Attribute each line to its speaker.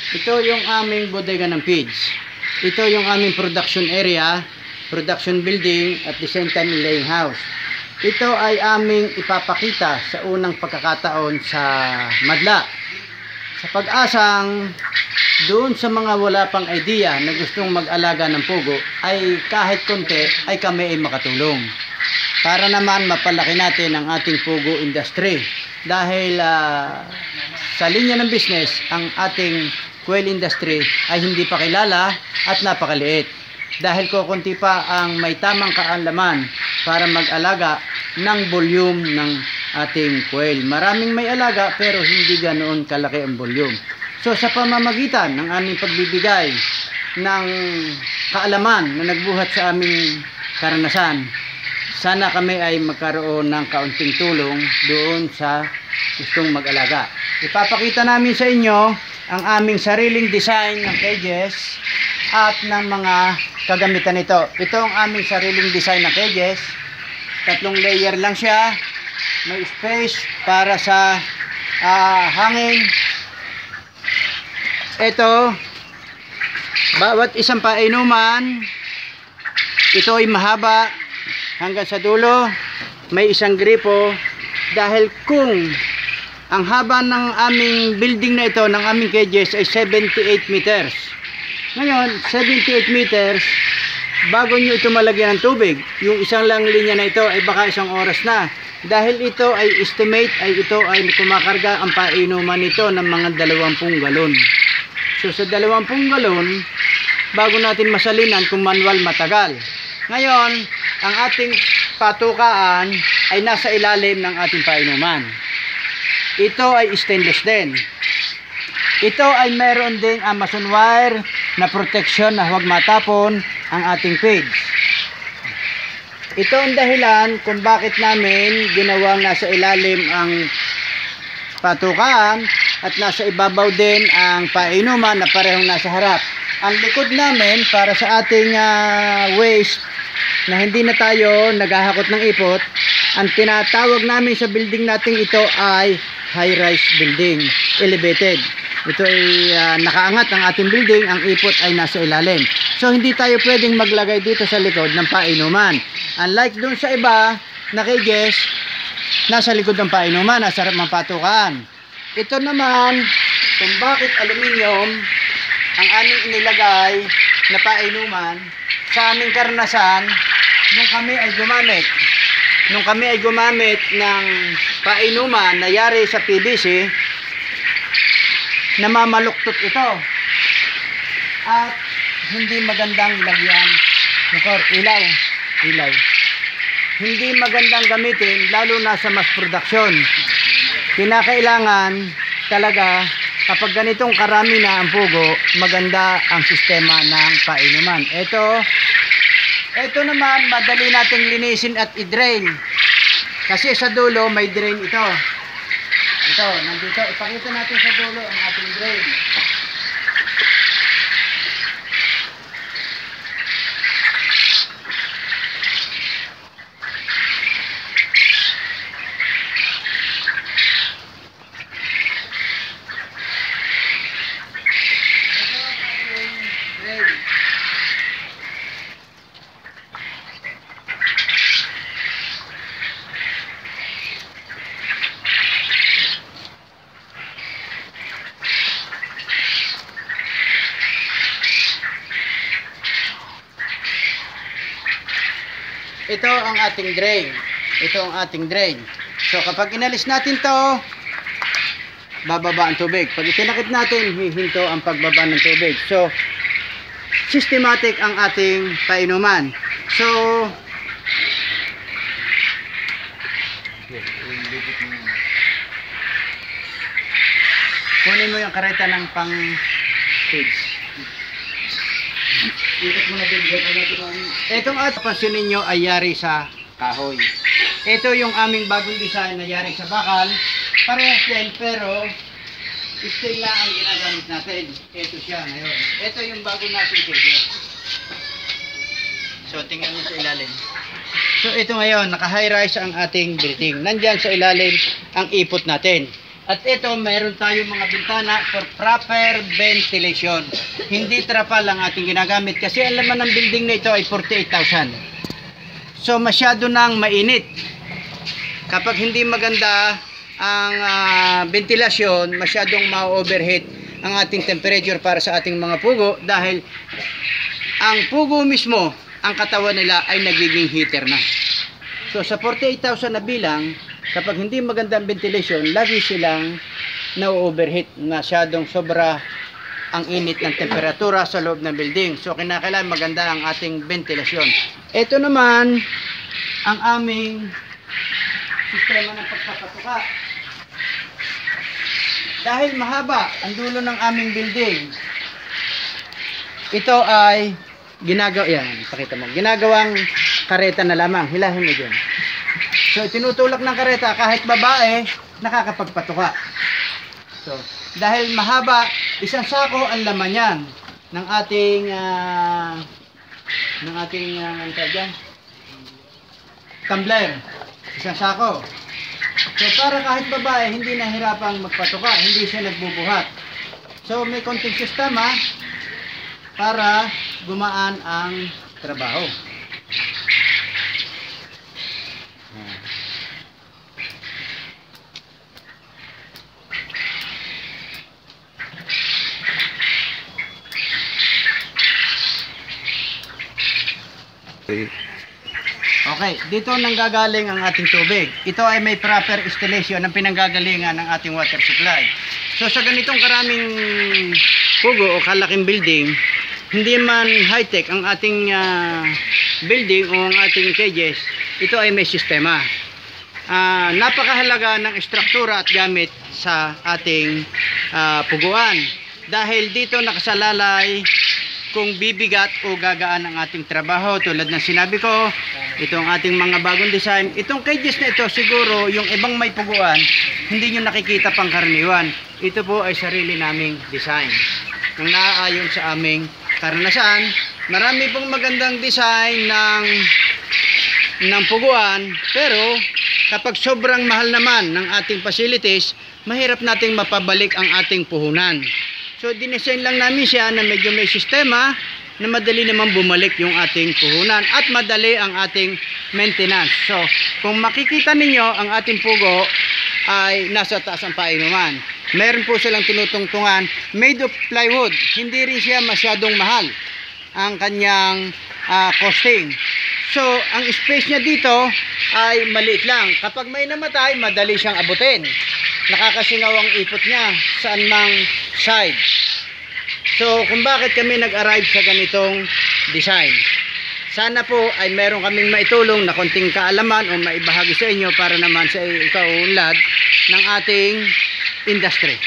Speaker 1: Ito yung aming bodega ng feeds. Ito yung aming production area, production building, at the same time laying house. Ito ay aming ipapakita sa unang pagkakataon sa Madla. Sa pag-asang doon sa mga wala pang idea na gustong mag-alaga ng pugo, ay kahit konti ay kami ay makatulong. Para naman mapalaki natin ang ating pugo industry. Dahil sa linya ng business, ang ating quail industry ay hindi pa kilala at napakaliit. Dahil kukunti pa ang may tamang kaalaman para mag-alaga ng volume ng ating quail. Maraming may alaga pero hindi ganoon kalaki ang volume. So sa pamamagitan ng aming pagbibigay ng kaalaman na nagbuhat sa aming karanasan, sana kami ay magkaroon ng kaunting tulong doon sa gustong mag-alaga. Ipapakita namin sa inyo ang aming sariling design ng cages at ng mga kagamitan nito. Ito ang aming sariling design ng cages. 3 layer lang siya. May space para sa hangin. Ito, bawat isang painuman, ito ay mahaba hanggang sa dulo. May isang gripo. Dahil kung ang haba ng aming building na ito, ng aming cages, ay 78 meters. Ngayon, 78 meters, bago nyo ito malagyan ng tubig, yung isang lang linya na ito ay baka 1 oras na. Dahil ito ay estimate, ito ay kumakarga ang painuman nito ng mga 20 galon. So sa 20 galon, bago natin masalinan kung manual matagal. Ngayon, ang ating patukaan ay nasa ilalim ng ating painuman. Ito ay stainless din. Ito ay meron ding Amazon wire na protection na huwag matapon ang ating feeds. Ito ang dahilan kung bakit namin ginawang nasa ilalim ang patukaan at nasa ibabaw din ang painuman na parehong nasa harap. Ang likod namin para sa ating waste na hindi na tayo naghahakot ng ipot, ang tinatawag namin sa building natin ito ay high-rise building, elevated. Ito ay nakaangat ang ating building, ang ipot ay nasa ilalim. So hindi tayo pwedeng maglagay dito sa likod ng painuman. Unlike doon sa iba na cages, nasa likod ng painuman, nasa harap ng patukaan. Ito naman, kung bakit aluminium ang aming inilagay na painuman, sa aming karanasan, nung kami ay gumamit ng painuman na yari sa PVC, namamaluktot ito at hindi magandang lagyan ilaw hindi magandang gamitin, lalo na sa mass production. Kinakailangan talaga kapag ganitong karami na ang pugo, maganda ang sistema ng painuman. Ito naman, madali nating linisin at i-drain. Kasi sa dulo, may drain ito. Ito, nandito. Ipakita natin sa dulo ang ating drain. Ito ang ating drain. Ito ang ating drain. So kapag inalis natin to, bababa ang tubig. Pag itinakip natin, hihinto ang pagbaba ng tubig. So systematic ang ating painuman. So kunin mo yung kareta ng pang feeds. Itong at pansin ninyo ay yari sa kahoy. Ito yung aming bagong design na yari sa bakal. Parehas din pero steel na ang ginagamit natin. Ito siya ngayon. Ito yung bago natin cages. So tingnan mo sa ilalim. So ito ngayon, naka high rise ang ating building. Nandyan sa ilalim ang ipot natin. At ito, mayroon tayong mga bintana for proper ventilation. Hindi trapal ang ating ginagamit kasi ang laman ng building na ito ay 48,000. So masyado nang mainit. Kapag hindi maganda ang ventilasyon, masyadong ma-overheat ang ating temperature para sa ating mga pugo dahil ang pugo mismo, ang katawan nila ay nagiging heater na. So sa 48,000 na bilang, kapag hindi maganda ang ventilation, lagi silang na-overheat, masyadong sobra ang init ng temperatura sa loob ng building. So kinakailangan maganda ang ating ventilasyon. Ito naman ang aming sistema ng pagpapatuka. Dahil mahaba ang dulo ng aming building, ito ay ginagawang kareta na lamang. Hilahin mo dyan. So tinutulak ng kareta, kahit babae nakakapagpatuka. So dahil mahaba, isang sako ang laman yan ng ating tumbler. Isang sako. So para kahit babae hindi nahirapang magpatuka, hindi siya nagbubuhat. So may konting sistema para gumaan ang trabaho. Okay, dito nanggagaling ang ating tubig. Ito ay may proper installation ng pinanggagalingan ng ating water supply. So sa ganitong karaming pugo o kalaking building, hindi man high-tech ang ating building o ang ating cages, ito ay may sistema. Napakahalaga ng estruktura at gamit sa ating puguan. Dahil dito nakasalalay kung bibigat o gagaan ang ating trabaho. Tulad ng sinabi ko, itong ating mga bagong design, itong cages na ito siguro yung ibang may puguan hindi nyo nakikita pang karaniwan. Ito po ay sarili naming design nang naaayon sa aming karanasan. Marami pong magandang design ng puguan, pero kapag sobrang mahal naman ng ating facilities, mahirap nating mapabalik ang ating puhunan. So dinesign lang namin siya na medyo may sistema na madali naman bumalik yung ating puhunan at madali ang ating maintenance. So kung makikita ninyo, ang ating pugo ay nasa taas ang painuman. Meron po silang tinutungtungan made of plywood. Hindi rin siya masyadong mahal ang kanyang costing. So ang space niya dito ay maliit lang. Kapag may namatay, madali siyang abutin. Nakakasingaw ang ipot niya saan mang side. So kung bakit kami nag-arrive sa ganitong design, sana po ay meron kaming maitulong na konting kaalaman o maibahagi sa inyo para naman sa ikaunlad ng ating industry.